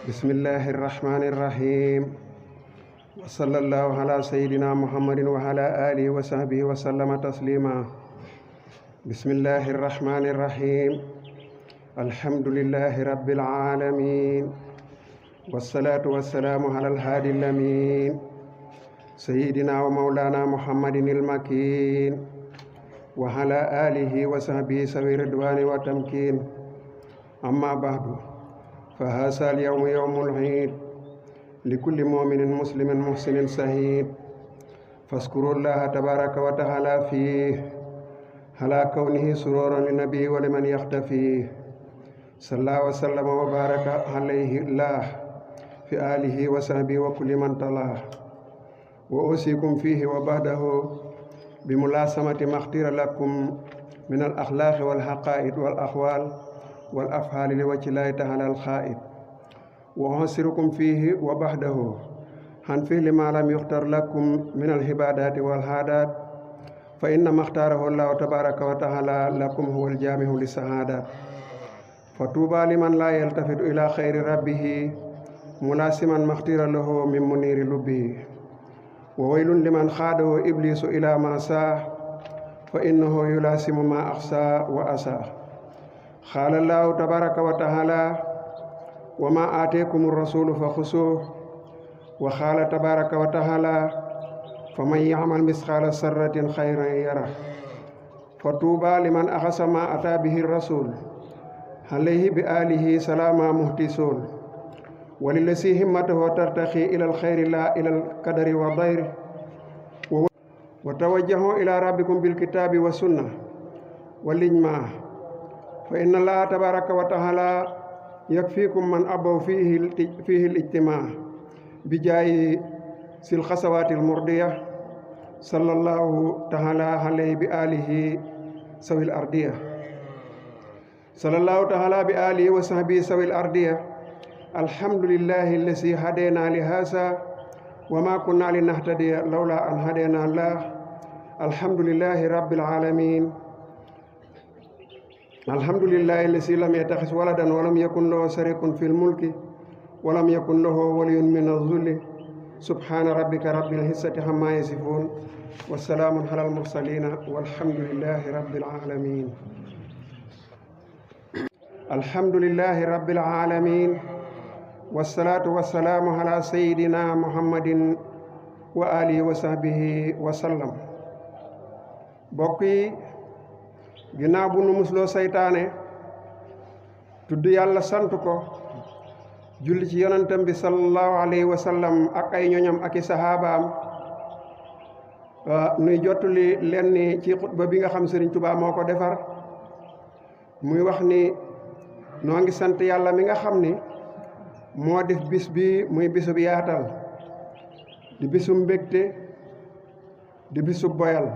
bismillahi irrahmani irrahim wa sallallahu ala sayidina muhammadin wa ala alihi wa sahbihi wa sallama taslima. bismillahi irrahmani irrahim alhamdulillahi rabbil alamin wassalatu wassalamu ala alhaadi alamin sayidina wa maulana muhammadin ilmakin wa ala alihi wa sahbihi sawi ridwani wa tamkin. amma ba'du fa haasa al-yawmu yawmul iid li kulli mu'minin muslimin muhsinin sahiid faskuru llaha tabaraka wa taala fiih ala kawnihi sururan li nabii wa liman yaxtafiih salla wa sallama wa baraka alayhi llah fi alihi wa sahbihi wa kulli man talaah wa usikum fiihi wa ba'dahu bi mulaasamati maxtira lakum min al axlaaqi wal xaqaa'id wal axwaal wal afhaali li wajhi llaahi taala al xaa'id wa usirukum fiihi wa baxdahu xan fi'li maa lam yuxtar lakum min al ibaadaati wal aadaat fa inna maxtaarahu llaahu tabaaraka wa taala lakum huwa al jaamiu li saadaat fa tuuba liman laa yaltafitu ila xayri rabbihi mulaasiman maxtira lahu min muniiri lubbihi wa waylun liman xaadahu ibliisu ila ma saa fa innahu yulaasimu ma axsaa wa asaa. qaala llaahu tabaaraka wa taala wa ma aateekum rasulu fa xusuuh wa qaala tabaaraka wa taala fa man ya'mal misqaala sarratin xayran yarah fa tuuba liman axasa ma ataa bihi rasul alayhi bi aalihi salaama muhtisuun wa lillazii himmatuhu tartaxi ila alxayri laa ila alkadari wa dayri wa tawajjahu ila rabbikum bilkitaabi wa sunna wal ijmaa fa inna allaha tabaraka wa taala yakfikum man abaw fihi lijtimaa bi jaayi sil xasawaati almurdiya sallallahu taala alayhi bi alihi sawil ardiya sallallahu taala bi alihi wa sahbihi sawil ardiya alhamdulillahi allazi hadena li haza wa ma kunna linahtadiya lawla an hadena allah alhamdulillahi rabbil alamin alhamdulillahi allazi lam yattaxis waladan wa lam yakun lahu sharikun fil mulki wa lam yakun lahu waliyyun min az-zulli subhana rabbika rabbil izzati amma yasifun wa salaamun alal mursalin walhamdulillahi rabbil alamin. alhamdulillahi rabbil alamin wassalatu wassalaamu ala sayyidina muhammadin wa alihi wa sahbihi wa sallam. bokk yi, ginnaaw bu nu musloo saytaane tudd yàlla sant ko julli ci yonentam bi sallallahu alayhi wa sallam ak ay ñoñam ak i saxaabaam nuy jottali lenn ci xutba bi nga xam Sëriñ Tuubaa moo ko defar muy wax ni noo ngi sant yàlla mi nga xam ni moo def bis bi muy bisub yaatal di bisub mbégte di bisub boyal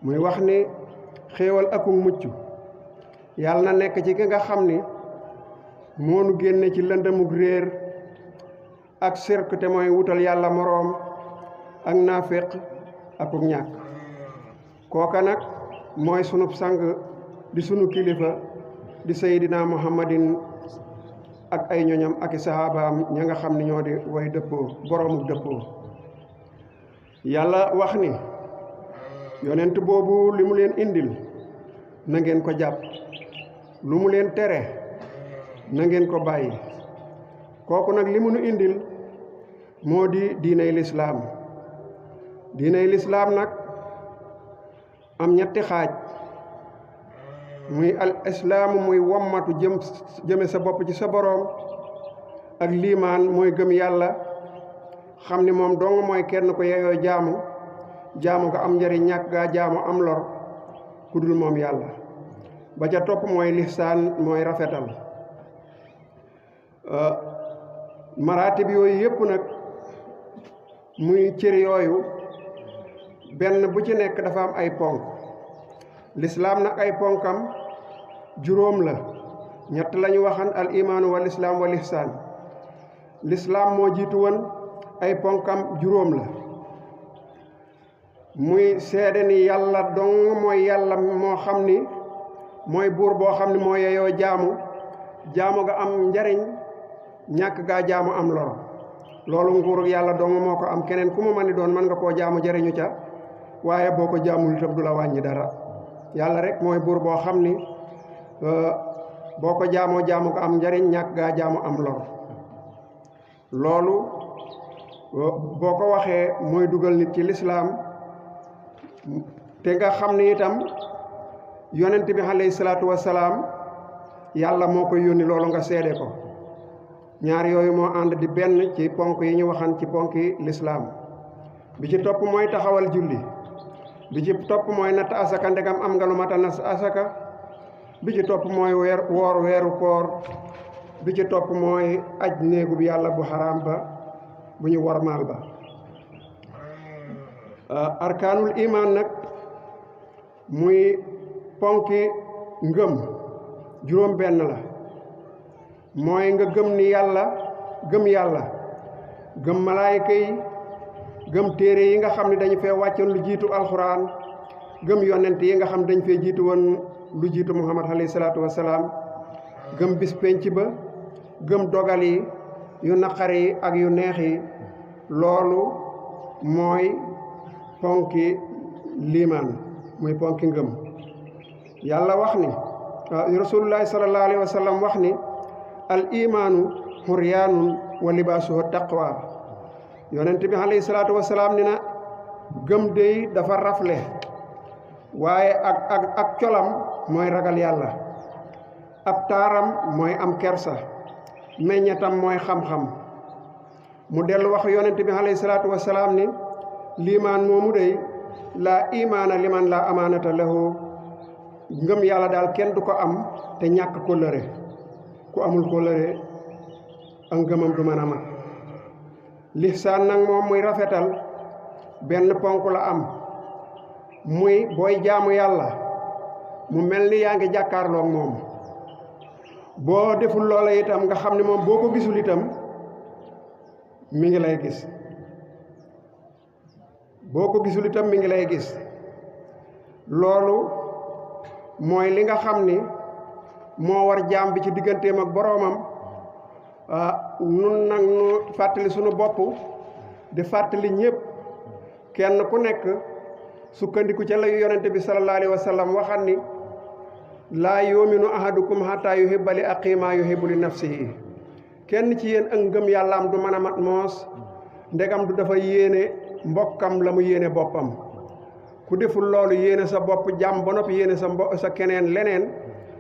muy wax ni xéewal akuk mucc yàlla na nekk ci ki nga xam ni moonu génne ci lëndëmug réer ak sirk te mooy wutal yàlla moroom ak naaféq akuk ñàkk. kooka nag mooy sunub sang di sunu kilifa di sayidina muhammadin ak ay ñoñam ak i saxaabaam ña nga xam ni ñoo di way dëppoo boroomu dëppoo. yàlla wax ni yonent boobu li mu leen indil na ngeen ko jàpp, lu mu leen tere na ngeen ko bàyyi. kooku nag li mu nu indil moo di diinay lislaam. diinay lislaam nag am ñetti xaaj, muy al islaamu muy wommatu jëme sa bopp ci sa boroom, ak liimaan mooy gëm yàlla xam ni moom dong mooy kenn ko yeyoo jaamu ko am njariñ, ñàkk gaa jaamu am lor ku dul moom yàlla. ba ca topp mooy lihsaan mooy rafetal. maraatib yooyu yépp nag muy cër yooyu benn bu ci nekk dafa am ay ponk. lislaam nag ay ponkam juróom la, ñett lañu waxan al imaanu wal islaam wal ihsaan. lislaam moo jiitu woon, ay ponkam juróom la, muy seede ni yàlla dong mooy yàlla moo xam ni mooy buur boo xam ni moo yeyoo jaamu ga am njariñ ñàkk gaa jaamu am lor loolu nguurug yàlla dong moo ko am keneen ku mu mën ni doon mën nga koo jaamu jëriñu ca waaye boo ko jaamul itam du la wàññi dara yàlla rek mooy buur boo xam ni boo ko jaamoo jaamu ko am njariñ ñàkk gaa jaamu am lor loolu boo ko waxee mooy dugal nit ci lislaam te nga xam ni itam yonent bi alayhi salaatu wasalaam yàlla moo ko yónni loolu nga seede ko ñaar yooyu moo ànd di benn ci ponk yi ñu waxan ci ponki lislaam bi ci topp mooy taxawal julli bi ci topp mooy natt asaka ndegam am nga lu mat a natt asaka bi ci topp mooy woor weeru koor bi ci topp mooy aj néegu bi yàlla bu xaraam ba bu ñu wormaal ba arkaanul imaan nag muy ponki ngëm juróom benn la mooy nga gëm ni yàlla gëm malaayika yi gëm téere yi nga xam ne dañu fee wàccoon lu jiitu alxuraan gëm yonent yi nga xam dañu fee jiitu woon lu jiitu muhammad alayhi salaatu wasalaam gëm bis penc ba gëm dogal yi yu naqar yi ak yu neex yi loolu mooy ponki liimaan muy ponki ngëm yàlla wax ni rasulullahi sallallahu alayhi wa sallam wax ni al imaanu xuryaanun wa libaasuhu taqwa yonent bi alayhi salaatu wasalaam ni na gëm dey dafa rafle waaye ak colam mooy ragal yàlla ab taaram mooy am kersa meññetam mooy xam-xam mu dellu wax yonent bi alayhi salaatu wasalaam ni liimaan moomu dey laa imaana liman laa amaanata lahu ngëm yàlla daal kenn du ko am te ñàkk kóllëre ku amul kóllëre ak ngëmam du mën a mat lihsaan nag moom muy rafetal benn ponk la am muy booy jaamu yàlla mu mel ni yaa ngi jàkkaarloog moom boo deful loola itam nga xam ne moom boo ko gisul itam mi ngi lay gis boo ko gisul itam mi ngi lay gis loolu mooy li nga xam ni moo war jaam bi ci digganteem ak boroomam nun nag nu fàttali sunu bopp di fàttali ñépp kenn ku nekk sukkandiku ca la yonente bi sallallahu alayhi wa sallam waxan ni laa yu'minu ahadukum hatta yuhibba li axiihi maa yuhibbu li nafsihi kenn ci yéen ak ngëm yàllaam du mën a mat moos ndegam du dafa yéene mbokkam la mu yéene boppam ku deful loolu yéene sa bopp jàmm ba noppi yéene sa keneen leneen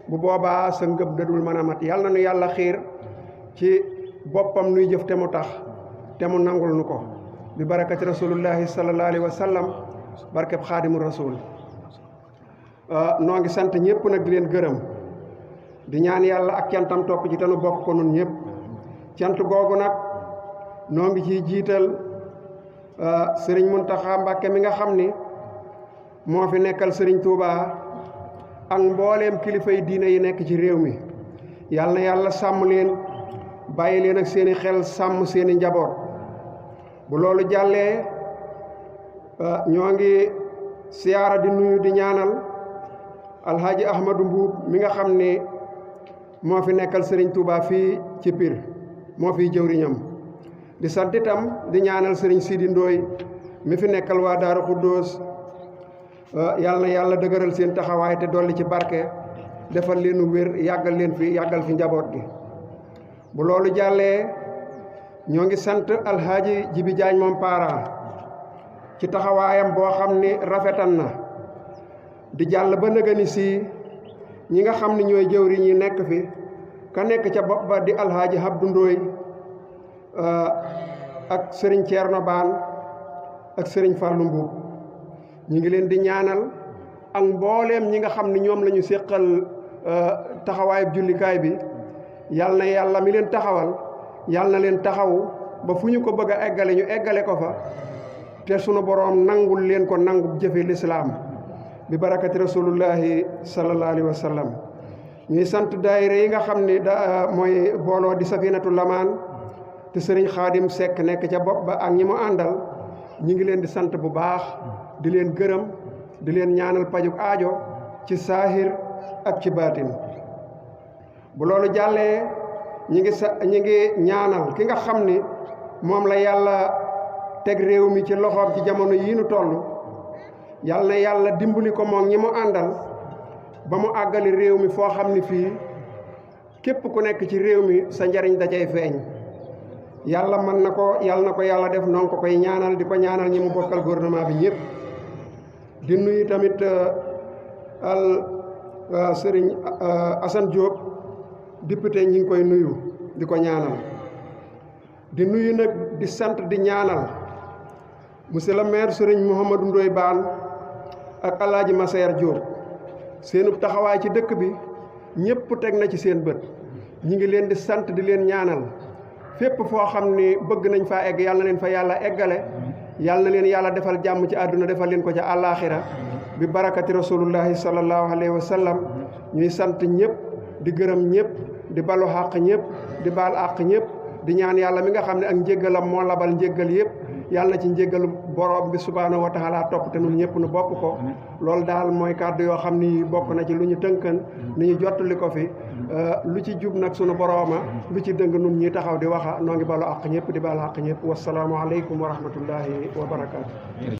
bu boobaa sa ngëm dadul mën a mat yàlla na nu yàlla xiir ci boppam nuy jëf te mu tax te mu nangul nu ko bi barakati rasulullahi sallallahu alayhi wa sallam barkeb xaadimu rasul noo ngi sant ñëpp nag di leen gërëm di ñaan yàlla ak cantam topp ci te nu bokk ko nun ñëpp cant googu nag noo ngi ciy jiital sëriñ Muntaxa Mbàkke mi nga xam ni moo fi nekkal sëriñ Tuubaa ak mbooleem kilifay diine yi nekk ci réew mi yàlla na yàlla sàmm leen bàyyi leen ak seeni xel sàmm seeni njaboot bu loolu jàllee ñoo ngi siyaara di nuyu di ñaanal alhaaji ahmadu mbuub mi nga xam ni moo fi nekkal sëriñ Touba fii ci Pire moo fiy jëwriñam di sant itam di ñaanal sëriñ Sidi Ndooy mi fi nekkal waa Daaru Xuddoos yàlla na yàlla dëgëral seen taxawaay te dolli ci barke defal leenu wér yàggal leen fi yàggal fi njaboot gi bu loolu jàllee ñoo ngi sant alhaaji Jibi Jaañ moom parent ci taxawaayam boo xam ni rafetan na di jàll ba nëgëni si ñi nga xam ni ñooy jëwriñ yi nekk fi ka nekk ca bopp ba di alhaaji Abdu Ndooy ak sëriñ Ceerno Baan ak sëriñ Fàllu Mbuub ñi ngi leen di ñaanal ak mbooleem ñi nga xam ni ñoom la ñu séqal taxawaayub jullikaay bi yal na yàlla mi leen taxawal yal na leen taxawu ba fu ñu ko bëgg a eggale ñu eggale ko fa te sunu boroom nangul leen ko nangu jëfe lislaam bi barakati rasulullahi sallallahu alayhi wa sallam ñuy sant daayira yi nga xam ni mooy booloo di safinatu lamaan te sëriñ Xaadim Sekk nekk ca bopp ba ak ñi mu àndal ñi ngi leen di sant bu baax di leen gërëm di leen ñaanal pajuk aajo ci saahir ak ci baatin bu loolu jàllee ñi ngi ñaanal ki nga xam ni moom la yàlla teg réew mi ci loxoom ci jamono yii nu toll yàlla na yàlla dimbali ko moom ñi mu àndal ba mu àggali réew mi foo xam ni fii képp ku nekk ci réew mi sa njariñ da cay feeñ yàlla mën na ko yàlla def noonu ko koy ñaanal di ko ñaanal ñi mu bokkal gouvernement bi ñëpp di nuyu tamit Serigne Assane Diop député ñi ngi koy nuyu di ko ñaanal di nuyu nag di sant di ñaanal monsieur le maire Serigne Mouhamadou Ndoye Bane ak Alaaji Massaer Diop seenub taxawaay ci dëkk bi ñëpp teg na ci seen bët ñi ngi leen di sant di leen ñaanal fépp foo xam ni bëgg nañ faa egg yàlla na leen fa yàlla eggale yàlla na leen yàlla defal jàmm ci àdduna defal leen ko ca àllaaxira bi barakati rasulullahi sallallahu alayhi wa sallam ñuy sant ñëpp di gërëm ñëpp di balu xàq ñëpp di baal àq ñëpp di ñaan yàlla mi nga xam ne ak njéggalam moo labal njéggal yëpp yàlla na ci njéggalu borom bi subhaanahu wa taala topp te nun ñëpp nu bokk ko loolu daal mooy kàddu yoo xam ni bokk na ci lu ñu tënkan ni ñu jottali ko fi lu ci jub nag sunu borooma lu ci dëng nun ñi taxaw di waxa noo ngi balu àq ñëpp di baal àq ñëpp wasalaamu aleykum wa rahmatullahi wa barakaatu